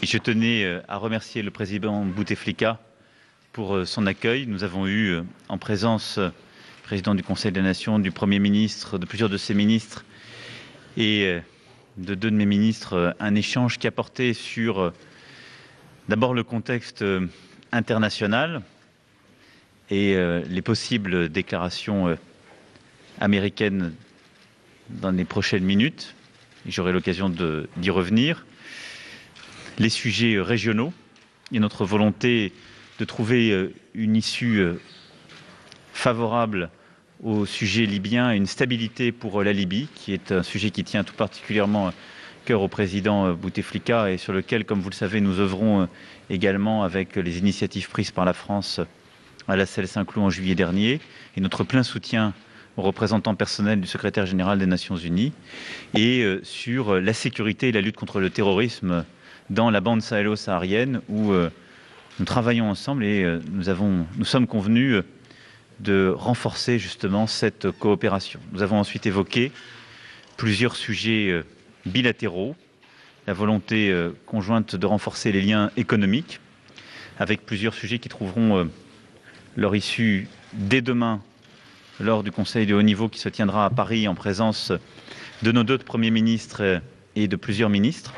Et je tenais à remercier le président Bouteflika pour son accueil. Nous avons eu en présence du président du Conseil des Nations, du Premier ministre, de plusieurs de ses ministres et de deux de mes ministres un échange qui a porté sur d'abord le contexte international et les possibles déclarations américaines dans les prochaines minutes. J'aurai l'occasion d'y revenir. Les sujets régionaux et notre volonté de trouver une issue favorable au sujet libyen et une stabilité pour la Libye, qui est un sujet qui tient tout particulièrement à cœur au président Bouteflika et sur lequel, comme vous le savez, nous œuvrons également avec les initiatives prises par la France à la Celles-Saint-Cloud en juillet dernier et notre plein soutien au représentant personnel du secrétaire général des Nations Unies, et sur la sécurité et la lutte contre le terrorisme dans la bande sahélo-saharienne où nous travaillons ensemble et nous sommes convenus de renforcer justement cette coopération. Nous avons ensuite évoqué plusieurs sujets bilatéraux, la volonté conjointe de renforcer les liens économiques avec plusieurs sujets qui trouveront leur issue dès demain lors du Conseil de haut niveau qui se tiendra à Paris en présence de nos deux premiers ministres et de plusieurs ministres.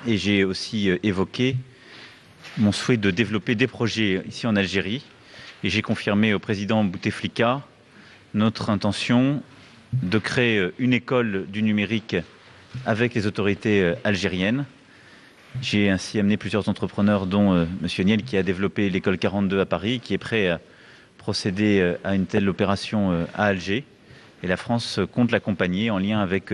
Et j'ai aussi évoqué mon souhait de développer des projets ici en Algérie. Et j'ai confirmé au président Bouteflika notre intention de créer une école du numérique avec les autorités algériennes. J'ai ainsi amené plusieurs entrepreneurs, dont M. Niel, qui a développé l'école 42 à Paris, qui est prêt à procéder à une telle opération à Alger. Et la France compte l'accompagner en lien avec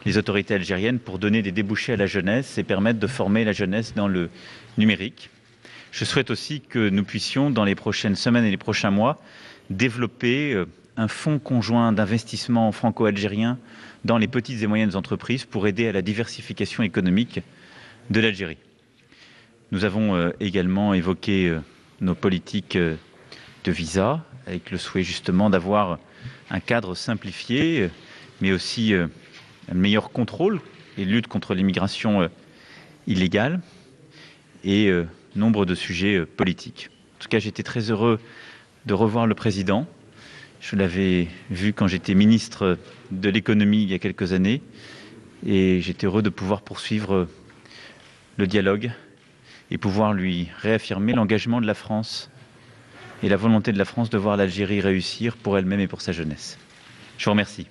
les autorités algériennes pour donner des débouchés à la jeunesse et permettre de former la jeunesse dans le numérique. Je souhaite aussi que nous puissions, dans les prochaines semaines et les prochains mois, développer un fonds conjoint d'investissement franco-algérien dans les petites et moyennes entreprises pour aider à la diversification économique de l'Algérie. Nous avons également évoqué nos politiques de visa, avec le souhait justement d'avoir un cadre simplifié, mais aussi un meilleur contrôle et lutte contre l'immigration illégale, et nombre de sujets politiques. En tout cas, j'étais très heureux de revoir le président. Je l'avais vu quand j'étais ministre de l'économie il y a quelques années, et j'étais heureux de pouvoir poursuivre le dialogue et pouvoir lui réaffirmer l'engagement de la France et la volonté de la France de voir l'Algérie réussir pour elle-même et pour sa jeunesse. Je vous remercie.